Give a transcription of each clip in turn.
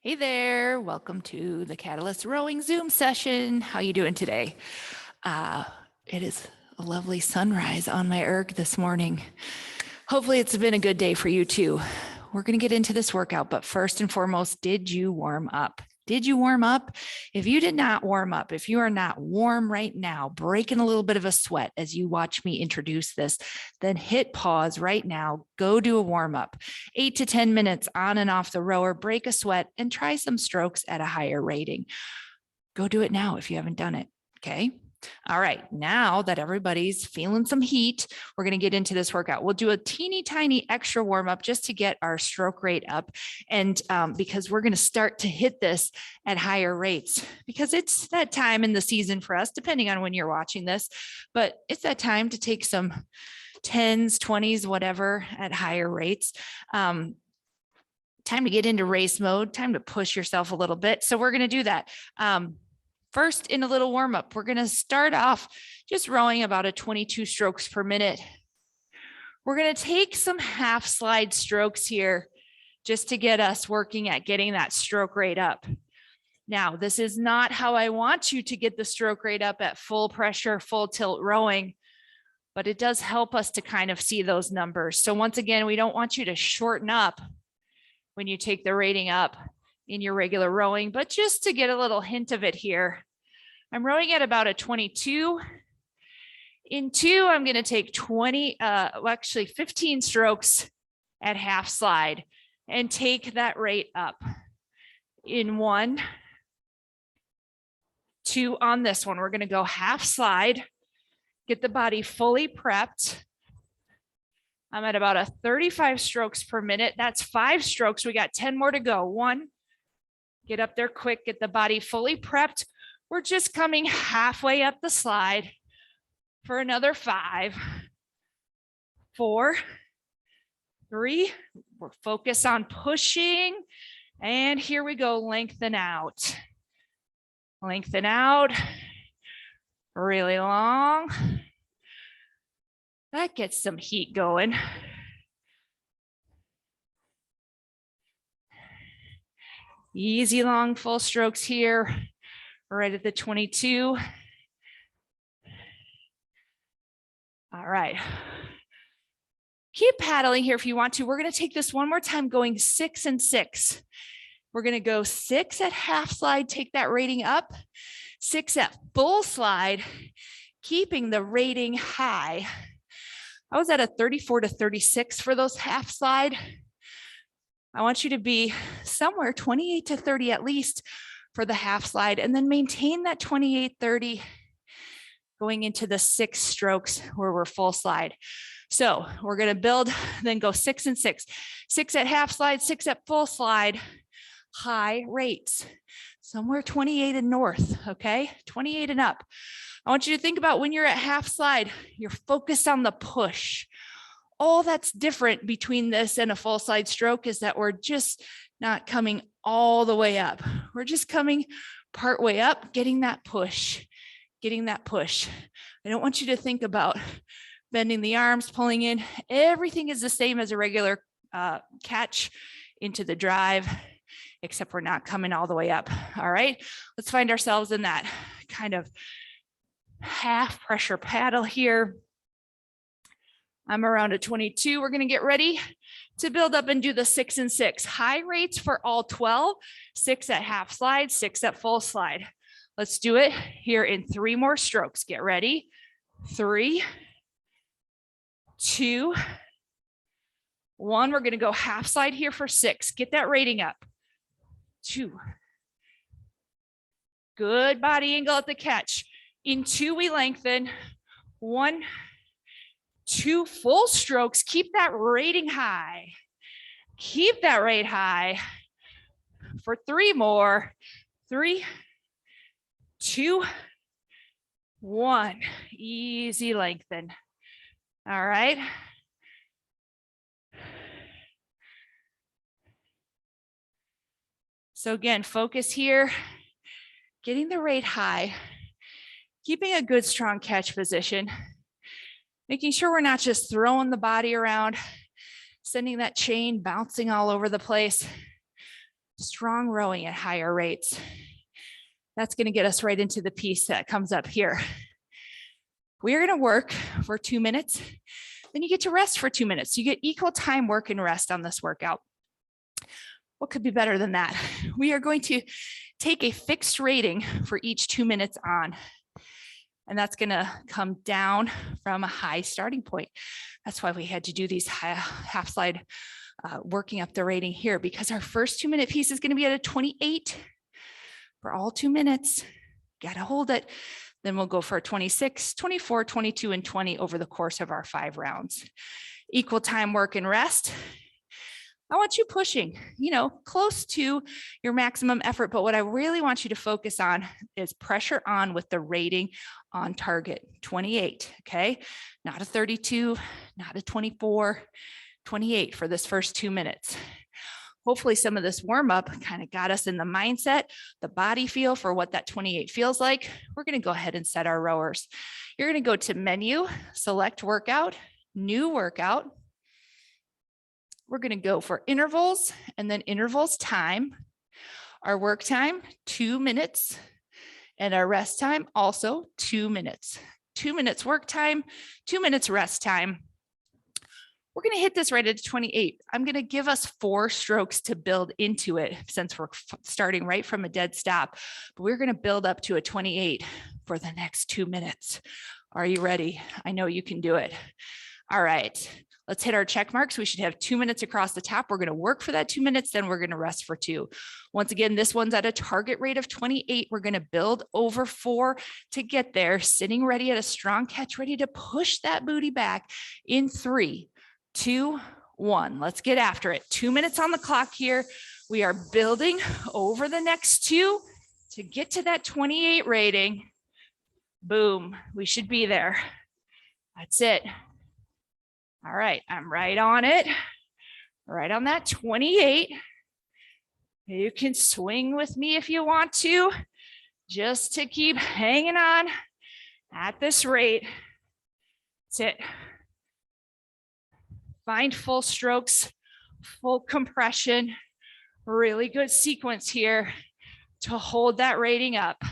Hey there, welcome to the Catalyst Rowing Zoom session. How you doing today? It is a lovely sunrise on my erg this morning. Hopefully it's been a good day for you too. We're going to get into this workout, but first and foremost, did you warm up? Did you warm up? If you did not warm up, if you are not warm right now, breaking a little bit of a sweat as you watch me introduce this, then hit pause right now, go do a warm up, 8 to 10 minutes on and off the rower, break a sweat and try some strokes at a higher rating. Go do it now if you haven't done it. Okay. All right, now that everybody's feeling some heat, we're going to get into this workout. We'll do a teeny tiny extra warm up just to get our stroke rate up. And because we're going to start to hit this at higher rates, because it's that time in the season for us, depending on when you're watching this, but it's that time to take some 10s, 20s, whatever at higher rates. Time to get into race mode, time to push yourself a little bit. So we're going to do that. First, in a little warm up, we're going to start off just rowing about a 22 strokes per minute. We're going to take some half slide strokes here just to get us working at getting that stroke rate up. Now, this is not how I want you to get the stroke rate up at full pressure, full tilt rowing, but it does help us to kind of see those numbers. So once again, we don't want you to shorten up when you take the rating up in your regular rowing, but just to get a little hint of it here. I'm rowing at about a 22. In 2, I'm going to take 15 strokes at half slide and take that rate up. In 1, 2 on this one, we're going to go half slide, get the body fully prepped. I'm at about a 35 strokes per minute. That's 5 strokes. We got 10 more to go. 1, get up there quick, get the body fully prepped. We're just coming halfway up the slide for another 5, 4, 3. We're focused on pushing. And here we go, lengthen out. Lengthen out, really long. That gets some heat going. Easy long full strokes here, right at the 22. All right. Keep paddling here if you want to. We're going to take this one more time, going 6 and 6. We're going to go 6 at half slide, take that rating up, 6 at full slide, keeping the rating high. I was at a 34 to 36 for those half slide. I want you to be somewhere 28 to 30 at least for the half slide, and then maintain that 28, 30 going into the 6 strokes where we're full slide. So we're going to build, then go 6 and 6, 6 at half slide, 6 at full slide, high rates, somewhere 28 and north. Okay. 28 and up. I want you to think about when you're at half slide, you're focused on the push. All that's different between this and a full slide stroke is that we're just not coming all the way up. We're just coming part way up, getting that push, getting that push. I don't want you to think about bending the arms, pulling in. Everything is the same as a regular catch into the drive, except we're not coming all the way up. All right, let's find ourselves in that kind of half pressure paddle here. I'm around a 22. We're going to get ready to build up and do the 6 and 6. High rates for all 12, 6 at half slide, 6 at full slide. Let's do it here in 3 more strokes. Get ready. 3, 2, 1. We're going to go half slide here for 6. Get that rating up. 2. Good body angle at the catch. In 2, we lengthen. 1, 2 full strokes. Keep that rating high. Keep that rate high for 3 more. 3, 2, 1. Easy lengthen. All right. So again, focus here, getting the rate high, keeping a good strong catch position, making sure we're not just throwing the body around, sending that chain bouncing all over the place. strong rowing at higher rates. That's going to get us right into the piece that comes up here. We're going to work for 2 minutes, then you get to rest for 2 minutes. You get equal time work and rest on this workout. What could be better than that? We are going to take a fixed rating for each 2 minutes on, and that's going to come down from a high starting point. That's why we had to do these half slide working up the rating here, because our first 2 minute piece is going to be at a 28 for all 2 minutes. Got to hold it. Then we'll go for 26, 24, 22, and 20 over the course of our 5 rounds. Equal time work and rest. I want you pushing, close to your maximum effort. But what I really want you to focus on is pressure on with the rating on target, 28, okay? Not a 32, not a 24, 28 for this first 2 minutes. Hopefully some of this warm up kind of got us in the mindset, the body feel for what that 28 feels like. We're going to go ahead and set our rowers. You're going to go to menu, select workout, new workout. We're going to go for intervals and then intervals time. Our work time, 2 minutes, and our rest time also 2 minutes. 2 minutes work time, 2 minutes rest time. We're going to hit this right at 28. I'm going to give us 4 strokes to build into it since we're starting right from a dead stop, but we're going to build up to a 28 for the next 2 minutes. Are you ready? I know you can do it. All right, let's hit our check marks. We should have 2 minutes across the top. We're going to work for that 2 minutes, then we're going to rest for 2. Once again, this one's at a target rate of 28. We're going to build over 4 to get there, sitting ready at a strong catch, ready to push that booty back in 3, 2, 1. Let's get after it. 2 minutes on the clock here. We are building over the next 2 to get to that 28 rating. Boom, we should be there. That's it. All right, I'm right on it. Right on that 28. You can swing with me if you want to, just to keep hanging on at this rate. That's it. Find full strokes, full compression, really good sequence here to hold that rating up.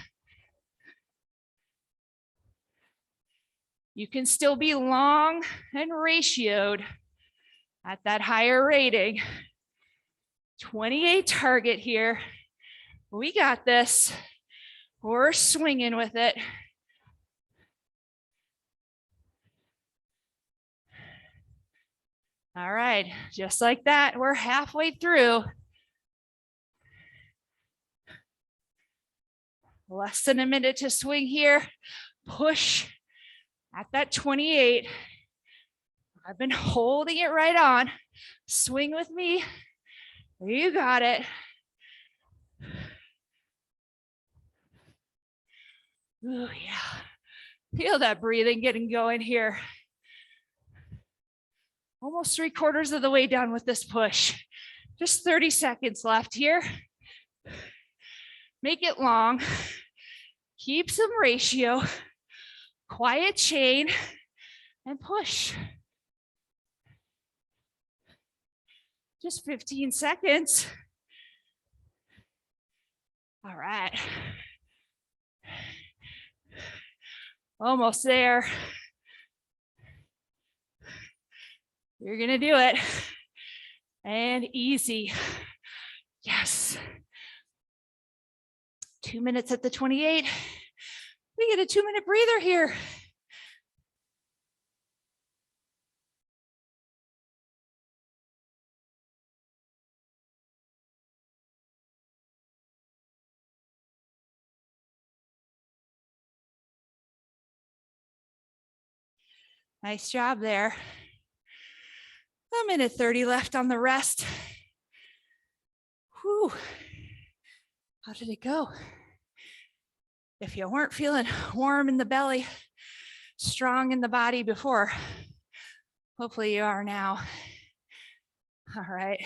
You can still be long and ratioed at that higher rating. 28 target here. We got this. We're swinging with it. All right, just like that, we're halfway through. Less than a minute to swing here. Push at that 28. I've been holding it right on. Swing with me. You got it. Oh yeah. Feel that breathing getting going here. Almost 3/4 of the way down with this push. Just 30 seconds left here. Make it long. Keep some ratio. Quiet chain and push. Just 15 seconds. All right. Almost there. You're gonna do it. And easy. Yes. 2 minutes at the 28. We get a 2-minute breather here. Nice job there. 1:30 left on the rest. Whew. How did it go? If you weren't feeling warm in the belly, strong in the body before, hopefully you are now. All right.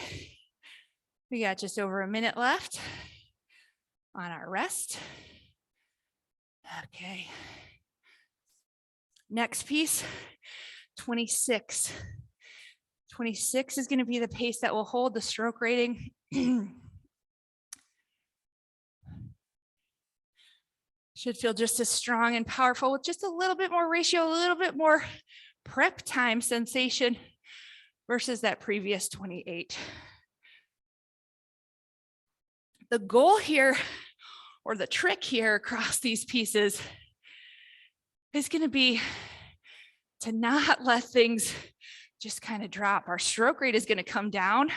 We got just over a minute left on our rest. Okay. Next piece, 26. 26 is going to be the pace that will hold the stroke rating Should feel just as strong and powerful with just a little bit more ratio, a little bit more prep time sensation versus that previous 28. The goal here, or the trick here across these pieces, is going to be to not let things just kind of drop. Our stroke rate is going to come down,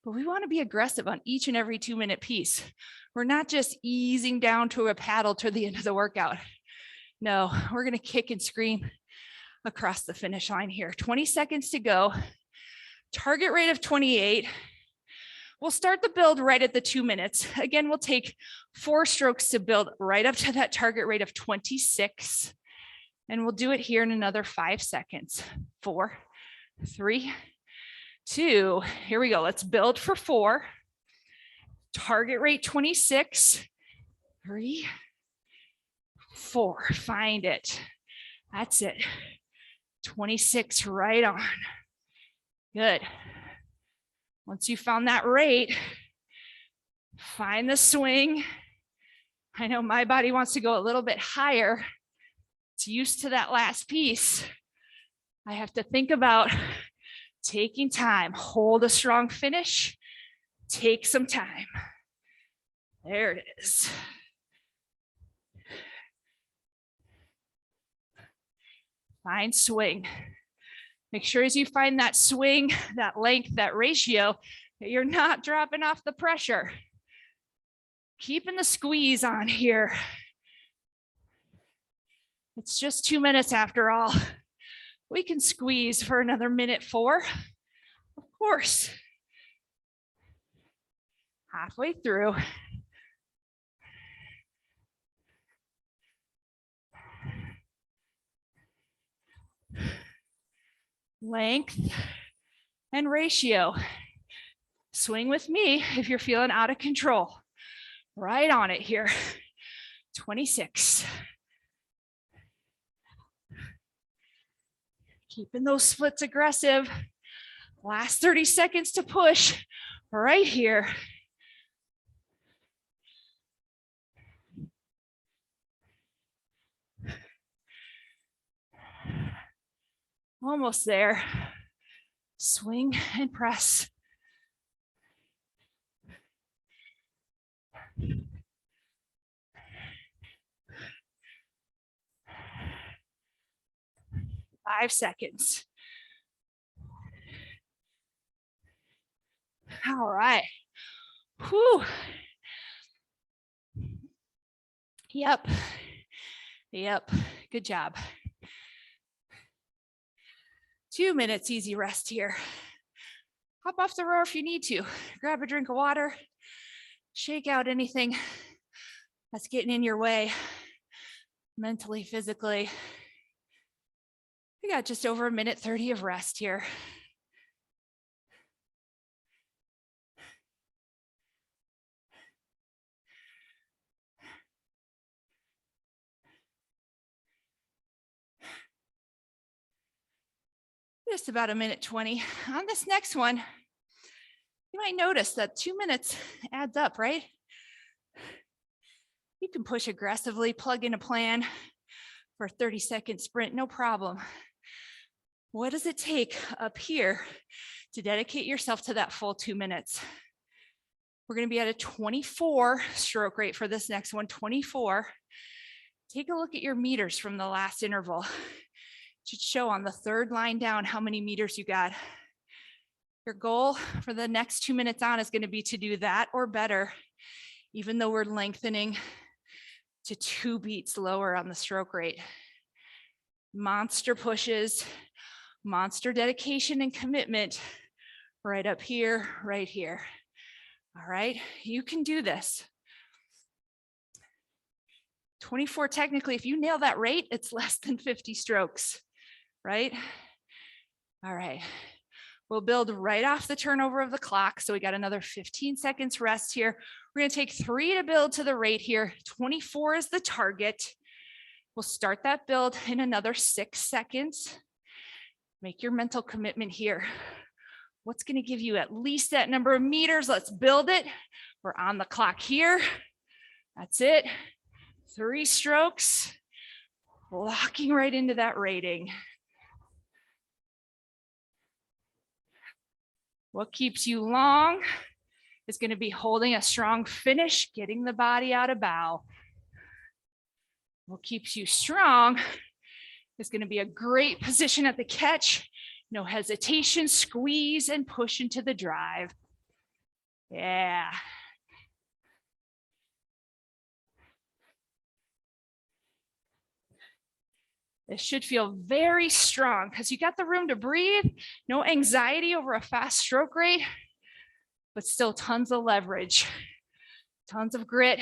but we want to be aggressive on each and every 2-minute piece. We're not just easing down to a paddle to the end of the workout. No, we're going to kick and scream across the finish line here. 20 seconds to go. Target rate of 28. We'll start the build right at the 2 minutes. Again, we'll take 4 strokes to build right up to that target rate of 26. And we'll do it here in another 5 seconds. 4, 3, 2. Here we go. Let's build for 4. Target rate 26. 3, 4. Find it. That's it. 26 right on. Good. Once you found that rate, find the swing. I know my body wants to go a little bit higher. It's used to that last piece. I have to think about taking time. Hold a strong finish. Take some time. There it is. Find swing. Make sure as you find that swing, that length, that ratio, that you're not dropping off the pressure. Keeping the squeeze on here. It's just 2 minutes after all. We can squeeze for another minute 4. Of course. Halfway through. Length and ratio. Swing with me if you're feeling out of control. Right on it here. 26. Keeping those splits aggressive. Last 30 seconds to push right here. Almost there. Swing and press. Five seconds. All right. Whew. Yep. Good job. 2 minutes, easy rest here. Hop off the rower if you need to. Grab a drink of water. Shake out anything that's getting in your way, mentally, physically. We got just over 1:30 of rest here. Just about 1:20. On this next one, you might notice that 2 minutes adds up, right? You can push aggressively, plug in a plan for a 30-second sprint, no problem. What does it take up here to dedicate yourself to that full 2 minutes? We're going to be at a 24 stroke rate for this next one, 24. Take a look at your meters from the last interval. It should show on the third line down how many meters you got. Your goal for the next 2 minutes on is going to be to do that or better, even though we're lengthening to 2 beats lower on the stroke rate. Monster pushes, monster dedication and commitment right up here, right here. All right, you can do this. 24 technically, if you nail that rate, it's less than 50 strokes, right? All right, we'll build right off the turnover of the clock. So we got another 15 seconds rest here. We're gonna take 3 to build to the rate here. 24 is the target. We'll start that build in another 6 seconds. Make your mental commitment here. What's gonna give you at least that number of meters? Let's build it. We're on the clock here. That's it. 3 strokes, locking right into that rating. What keeps you long is going to be holding a strong finish, getting the body out of bow. What keeps you strong is going to be a great position at the catch. No hesitation, squeeze and push into the drive. Yeah. This should feel very strong because you got the room to breathe, no anxiety over a fast stroke rate, but still tons of leverage, tons of grit,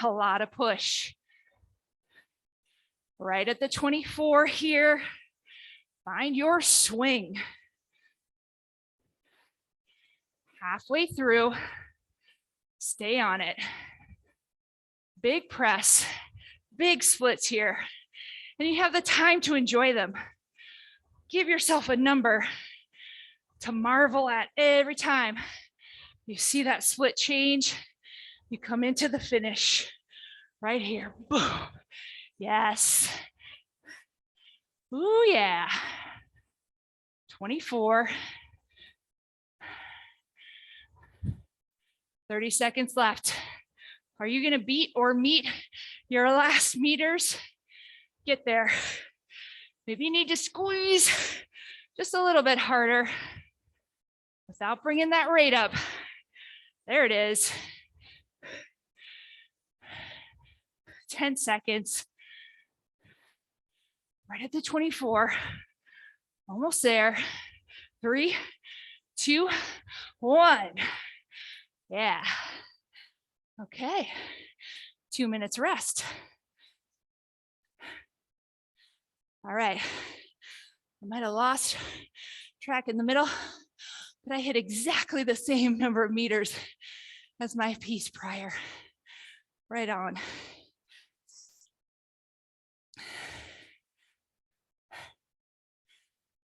a lot of push. Right at the 24 here, find your swing. Halfway through, stay on it. Big press, big splits here. And you have the time to enjoy them. Give yourself a number to marvel at every time you see that split change. You come into the finish right here. Boom. Yes. Ooh, yeah. 24. 30 seconds left. Are you going to beat or meet your last meters? Get there. Maybe you need to squeeze just a little bit harder without bringing that rate up. There it is. 10 seconds. Right at the 24. Almost there. 3, 2, 1. Yeah. Okay. 2 minutes rest. All right. I might have lost track in the middle, but I hit exactly the same number of meters as my piece prior. Right on.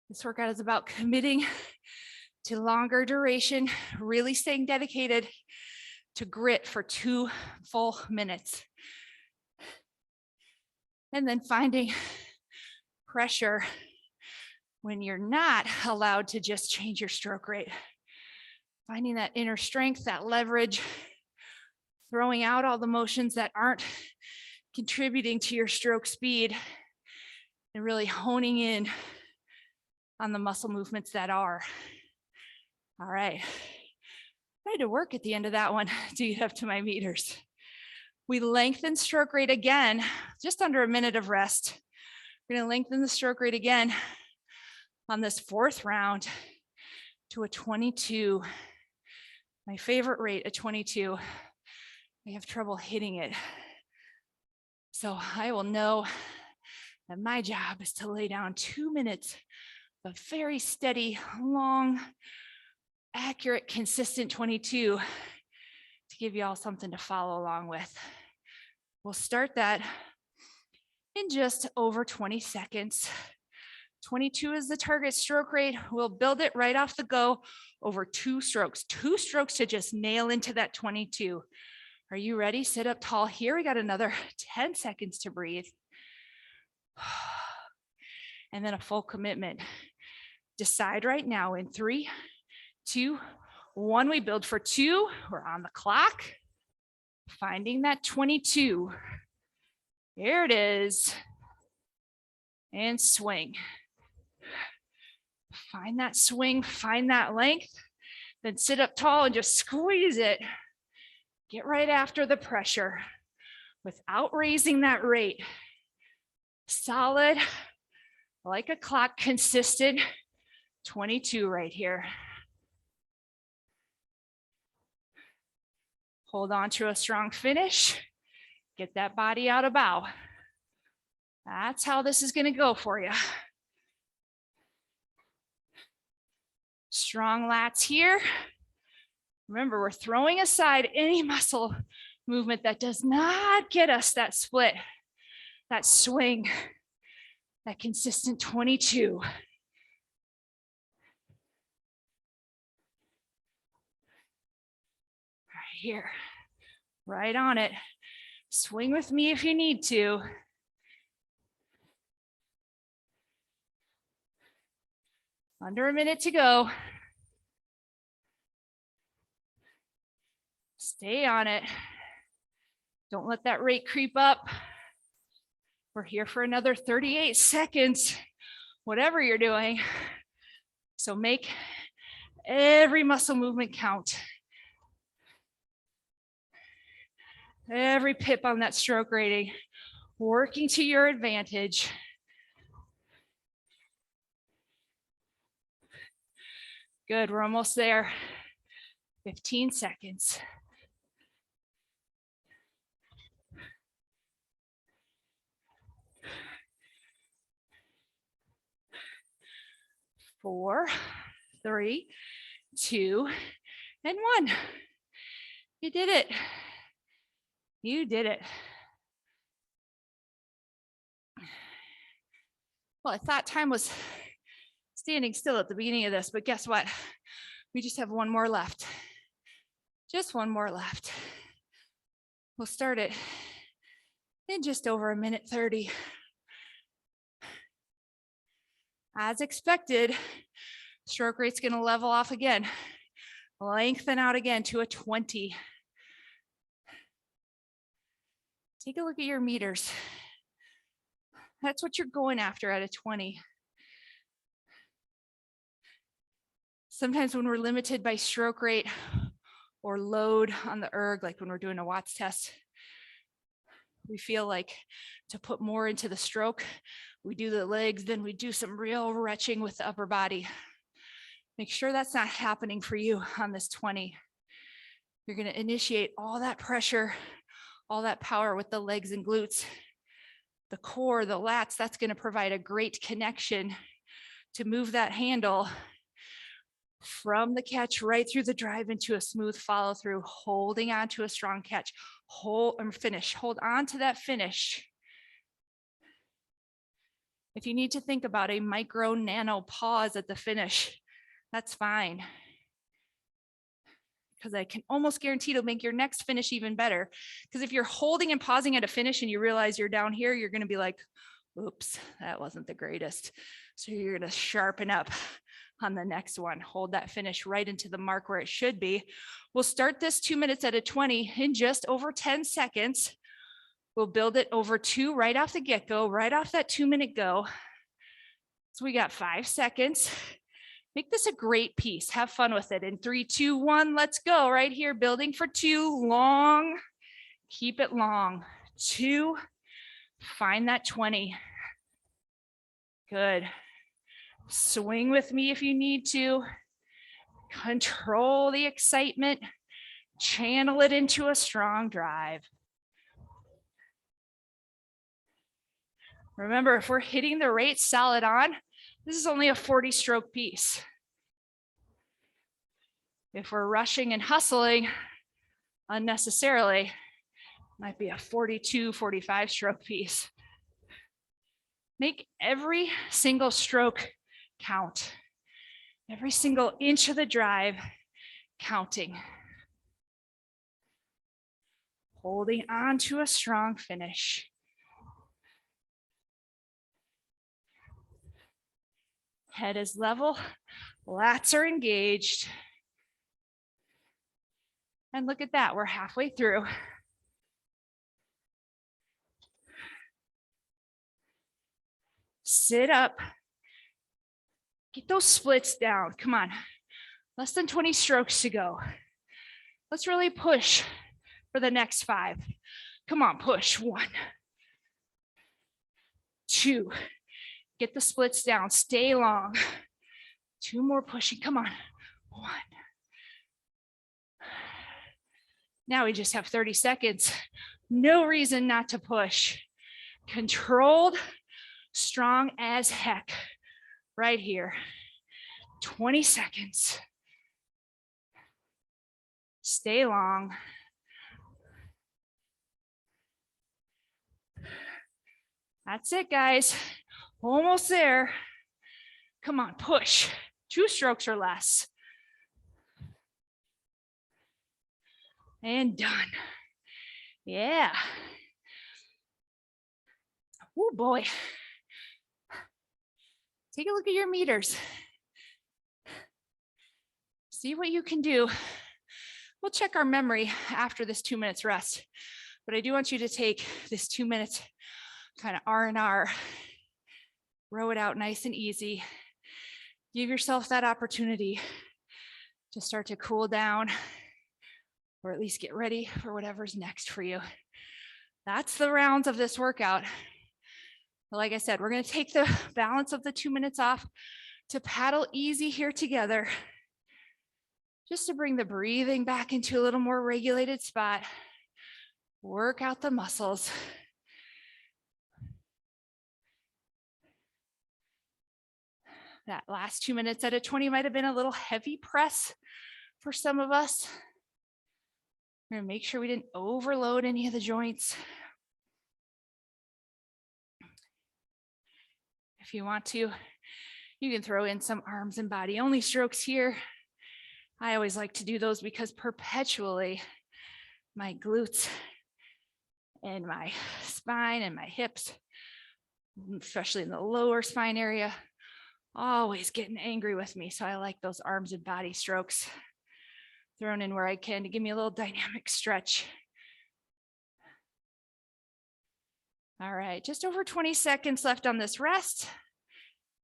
This workout is about committing to longer duration, really staying dedicated to grit for 2 full minutes. And then finding pressure when you're not allowed to just change your stroke rate. Finding that inner strength, that leverage, throwing out all the motions that aren't contributing to your stroke speed, and really honing in on the muscle movements that are. All right. I had to work at the end of that one to get up to my meters. We lengthen stroke rate again, just under a minute of rest. We're going to lengthen the stroke rate again on this 4th round to a 22. My favorite rate, a 22. I have trouble hitting it. So I will know that my job is to lay down 2 minutes of very steady, long, accurate, consistent 22 to give you all something to follow along with. We'll start that in just over 20 seconds. 22 is the target stroke rate. We'll build it right off the go over 2 strokes. 2 strokes to just nail into that 22. Are you ready? Sit up tall here. We got another 10 seconds to breathe. And then a full commitment. Decide right now in 3, 2, 1. We build for 2. We're on the clock. Finding that 22. There it is. And swing. Find that swing, find that length, then sit up tall and just squeeze it. Get right after the pressure without raising that rate. Solid, like a clock, consistent 22 right here. Hold on to a strong finish. Get that body out of bow. That's how this is going to go for you. Strong lats here. Remember, we're throwing aside any muscle movement that does not get us that split, that swing, that consistent 22. Right here, right on it. Swing with me if you need to. Under a minute to go. Stay on it. Don't let that rate creep up. We're here for another 38 seconds, whatever you're doing. So make every muscle movement count. Every pip on that stroke rating, working to your advantage. Good, we're almost there. 15 seconds. 4, 3, 2, and 1. You did it. You did it. Well, I thought time was standing still at the beginning of this, but guess what? We just have one more left. Just one more left. We'll start it in just over 1:30. As expected, stroke rate's gonna level off again. Lengthen out again to a 20. Take a look at your meters. That's what you're going after at a 20. Sometimes when we're limited by stroke rate or load on the erg, like when we're doing a Watts test, we feel like to put more into the stroke, we do the legs, then we do some real retching with the upper body. Make sure that's not happening for you on this 20. You're gonna initiate all that pressure, all that power with the legs and glutes. The core, the lats, that's gonna provide a great connection to move that handle from the catch right through the drive into a smooth follow through, holding on to a strong catch, hold and finish, hold on to that finish. If you need to think about a micro nano pause at the finish, that's fine. Because I can almost guarantee it'll make your next finish even better. Because if you're holding and pausing at a finish and you realize you're down here, you're gonna be like, oops, that wasn't the greatest. So you're gonna sharpen up on the next one. Hold that finish right into the mark where it should be. We'll start this 2 minutes at a 20 in just over 10 seconds. We'll build it over 2 right off the get-go, right off that 2-minute go. So we got 5 seconds. Make this a great piece. Have fun with it. In 3, 2, 1, let's go. Right here, building for 2, long. Keep it long. 2, find that 20. Good. Swing with me if you need to. Control the excitement. Channel it into a strong drive. Remember, if we're hitting the rate solid on, this is only a 40 stroke piece. If we're rushing and hustling unnecessarily, might be a 42, 45 stroke piece. Make every single stroke count. Every single inch of the drive counting. Holding on to a strong finish. Head is level, lats are engaged. And look at that, we're halfway through. Sit up. Get those splits down, come on. Less than 20 strokes to go. Let's really push for the next 5. Come on, push. 1, 2. Get the splits down, stay long. 2 more pushing, come on. 1. Now we just have 30 seconds. No reason not to push. Controlled, strong as heck. Right here. 20 seconds. Stay long. That's it, guys. Almost there. Come on, push. 2 strokes or less. And done. Yeah. Oh boy. Take a look at your meters. See what you can do. We'll check our memory after this 2 minutes rest, but I do want you to take this 2 minutes kind of R&R, row it out nice and easy. Give yourself that opportunity to start to cool down, or at least get ready for whatever's next for you. That's the rounds of this workout. But like I said, we're going to take the balance of the 2 minutes off to paddle easy here together, just to bring the breathing back into a little more regulated spot. Work out the muscles. That last 2 minutes at a 20 might have been a little heavy press for some of us. We're gonna make sure we didn't overload any of the joints. If you want to, you can throw in some arms and body only strokes here. I always like to do those because perpetually my glutes and my spine and my hips, especially in the lower spine area, always getting angry with me. So I like those arms and body strokes thrown in where I can to give me a little dynamic stretch. All right, just over 20 seconds left on this rest.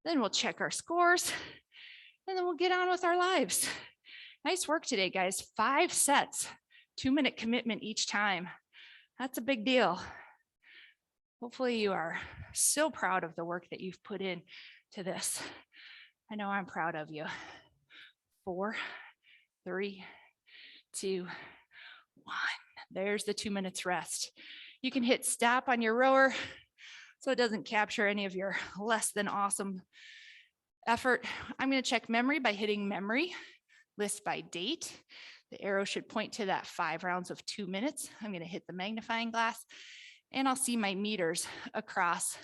Then we'll check our scores and then we'll get on with our lives. Nice work today, guys. 5 sets, 2-minute commitment each time. That's a big deal. Hopefully you are so proud of the work that you've put in to this. I know I'm proud of you. 4, 3, 2, 1. There's the 2 minutes rest. You can hit stop on your rower so it doesn't capture any of your less than awesome effort. I'm going to check memory by hitting memory, list by date. The arrow should point to that 5 rounds of 2 minutes. I'm going to hit the magnifying glass and I'll see my meters across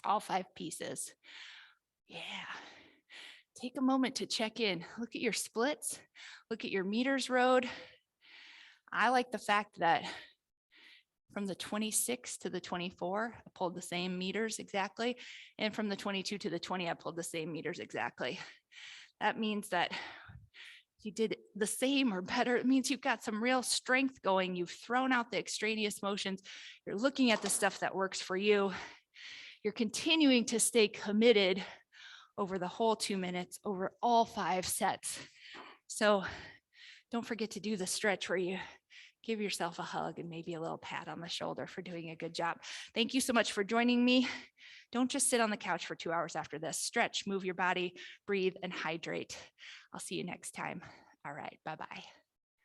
all 5 pieces. Yeah. Take a moment to check in. Look at your splits. Look at your meters rowed. I like the fact that from the 26 to the 24, I pulled the same meters exactly. And from the 22 to the 20, I pulled the same meters exactly. That means that you did the same or better. It means you've got some real strength going. You've thrown out the extraneous motions. You're looking at the stuff that works for you. You're continuing to stay committed over the whole 2 minutes, over all 5 sets. So don't forget to do the stretch where you give yourself a hug and maybe a little pat on the shoulder for doing a good job. Thank you so much for joining me. Don't just sit on the couch for 2 hours after this. Stretch, move your body, breathe, and hydrate. I'll see you next time. All right, bye-bye.